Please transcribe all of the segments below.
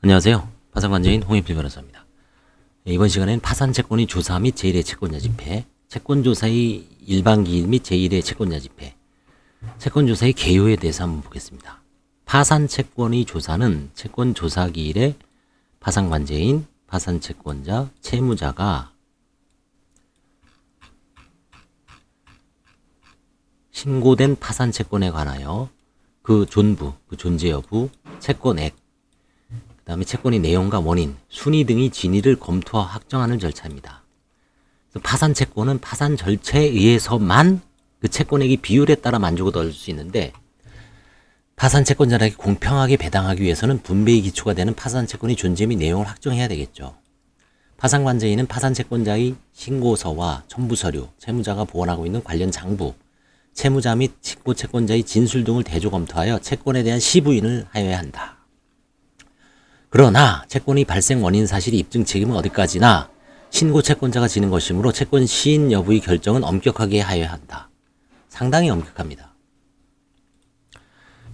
안녕하세요. 파산관제인 홍익필 변호사입니다. 이번 시간에는 파산채권의 조사 및 제1의 채권자 집행, 채권조사의 일반기일 및 제1의 채권자 집행, 채권조사의 개요에 대해서 한번 보겠습니다. 파산채권의 조사는 채권조사기일에 파산관제인, 파산채권자, 채무자가 신고된 파산채권에 관하여 그 존부, 그 존재 여부, 채권액, 그 다음에 채권의 내용과 원인, 순위 등의 진위를 검토하고 확정하는 절차입니다. 파산 채권은 파산 절차에 의해서만 그 채권액의 비율에 따라 만족을 얻을 수 있는데, 파산 채권자에게 공평하게 배당하기 위해서는 분배의 기초가 되는 파산 채권의 존재 및 내용을 확정해야 되겠죠. 파산관제인은 파산 채권자의 신고서와 첨부 서류, 채무자가 보관하고 있는 관련 장부, 채무자 및 신고 채권자의 진술 등을 대조 검토하여 채권에 대한 시부인을 하여야 한다. 그러나 채권의 발생 원인 사실이 입증 책임은 어디까지나 신고 채권자가 지는 것이므로 채권 시인 여부의 결정은 엄격하게 하여야 한다. 상당히 엄격합니다.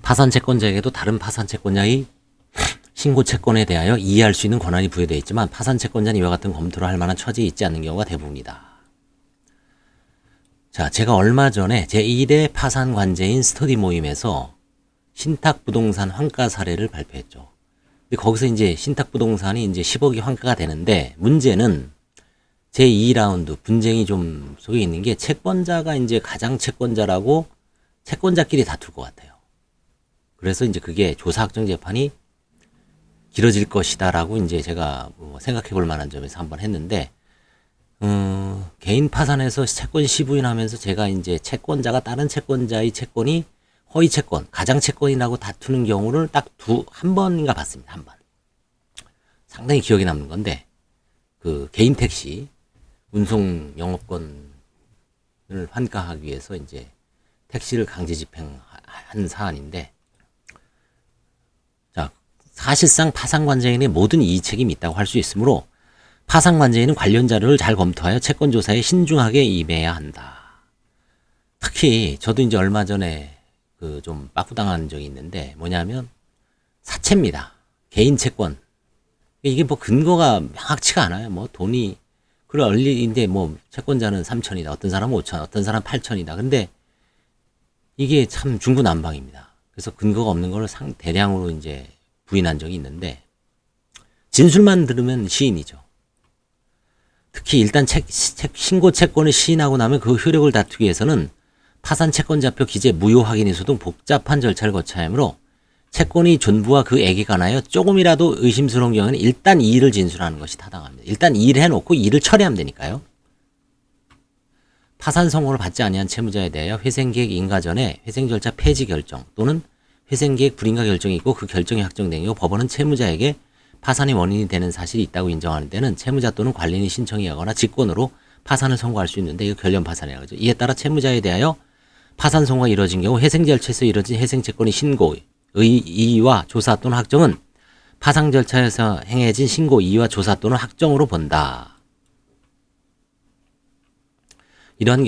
파산 채권자에게도 다른 파산 채권자의 신고 채권에 대하여 이해할 수 있는 권한이 부여되어 있지만 파산 채권자는 이와 같은 검토를 할 만한 처지에 있지 않는 경우가 대부분이다. 자, 제가 얼마 전에 제1회 파산관제인 스터디 모임에서 신탁부동산 환가 사례를 발표했죠. 근데 거기서 이제 신탁부동산이 이제 10억이 환가가 되는데, 문제는 제2라운드 분쟁이 좀 속에 있는 게 채권자가 이제 가장 채권자라고 채권자끼리 다툴 것 같아요. 그래서 이제 그게 조사 확정 재판이 길어질 것이다라고 이제 제가 생각해 볼 만한 점에서 한번 했는데, 개인 파산에서 채권 시부인하면서 제가 이제 채권자가 다른 채권자의 채권이 허위 채권, 가장 채권이라고 다투는 경우를 딱 한 번인가 봤습니다. 한 번. 상당히 기억에 남는 건데, 그 개인 택시 운송 영업권을 환가하기 위해서 이제 택시를 강제 집행한 사안인데, 자, 사실상 파산관제인의 모든 이의 책임이 있다고 할 수 있으므로 파산관제인은 관련 자료를 잘 검토하여 채권조사에 신중하게 임해야 한다. 특히 저도 이제 얼마 전에 그 좀 빠꾸당한 적이 있는데, 뭐냐면 사채입니다. 개인 채권. 이게 뭐 근거가 명확치가 않아요. 뭐 돈이 그래 얼리인데 뭐 채권자는 3천이다. 어떤 사람은 5천, 어떤 사람은 8천이다. 근데 이게 참 중구난방입니다. 그래서 근거가 없는 걸 대량으로 이제 부인한 적이 있는데, 진술만 들으면 시인이죠. 특히 일단 신고 채권을 시인하고 나면 그 효력을 다투기 위해서는 파산 채권자표 기재 무효 확인이소 등 복잡한 절차를 거쳐야 하므로 채권의 존부와 그 액에 관하여 조금이라도 의심스러운 경우에는 일단 이의를 진술하는 것이 타당합니다. 일단 이의를 해놓고 이의를 처리하면 되니까요. 파산 선고를 받지 아니한 채무자에 대하여 회생계획 인가 전에 회생절차 폐지 결정 또는 회생계획 불인가 결정이 있고 그 결정이 확정된 경우 법원은 채무자에게 파산의 원인이 되는 사실이 있다고 인정하는 데는 채무자 또는 관리인이 신청이 하거나 직권으로 파산을 선고할 수 있는데, 이거 결련 파산이라고 하죠. 이에 따라 채무자에 대하여 파산 선고가 이루어진 경우 회생 절차에서 이루어진 회생채권의 신고, 이의와 조사 또는 확정은 파산 절차에서 행해진 신고, 이의와 조사 또는 확정으로 본다. 이러한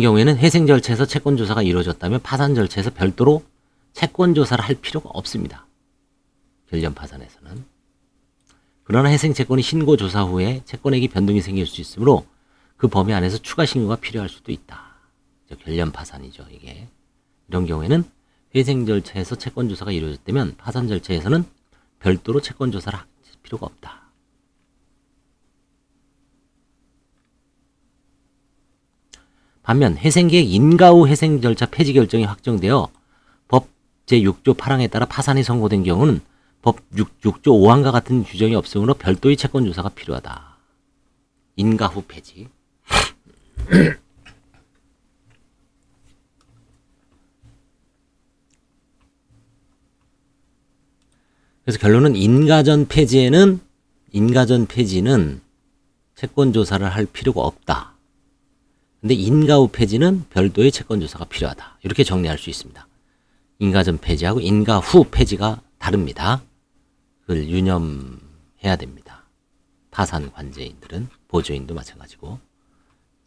경우에는 회생 절차에서 채권 조사가 이루어졌다면 파산 절차에서 별도로 채권 조사를 할 필요가 없습니다. 결련 파산에서는. 그러나 회생 채권이 신고 조사 후에 채권액이 변동이 생길 수 있으므로 그 범위 안에서 추가 신고가 필요할 수도 있다. 결련 파산이죠, 이게. 이런 경우에는 회생 절차에서 채권 조사가 이루어졌다면 파산 절차에서는 별도로 채권 조사를 할 필요가 없다. 반면 회생계획 인가 후 회생 절차 폐지 결정이 확정되어 법 제6조 8항에 따라 파산이 선고된 경우는 법 6조 5항과 같은 규정이 없으므로 별도의 채권 조사가 필요하다. 인가 후 폐지. 그래서 결론은 인가 전 폐지는 채권 조사를 할 필요가 없다. 근데 인가 후 폐지는 별도의 채권 조사가 필요하다. 이렇게 정리할 수 있습니다. 인가 전 폐지하고 인가 후 폐지가 다릅니다. 그걸 유념해야 됩니다. 파산 관제인들은 보조인도 마찬가지고.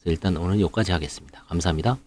그래서 일단 오늘 여기까지 하겠습니다. 감사합니다.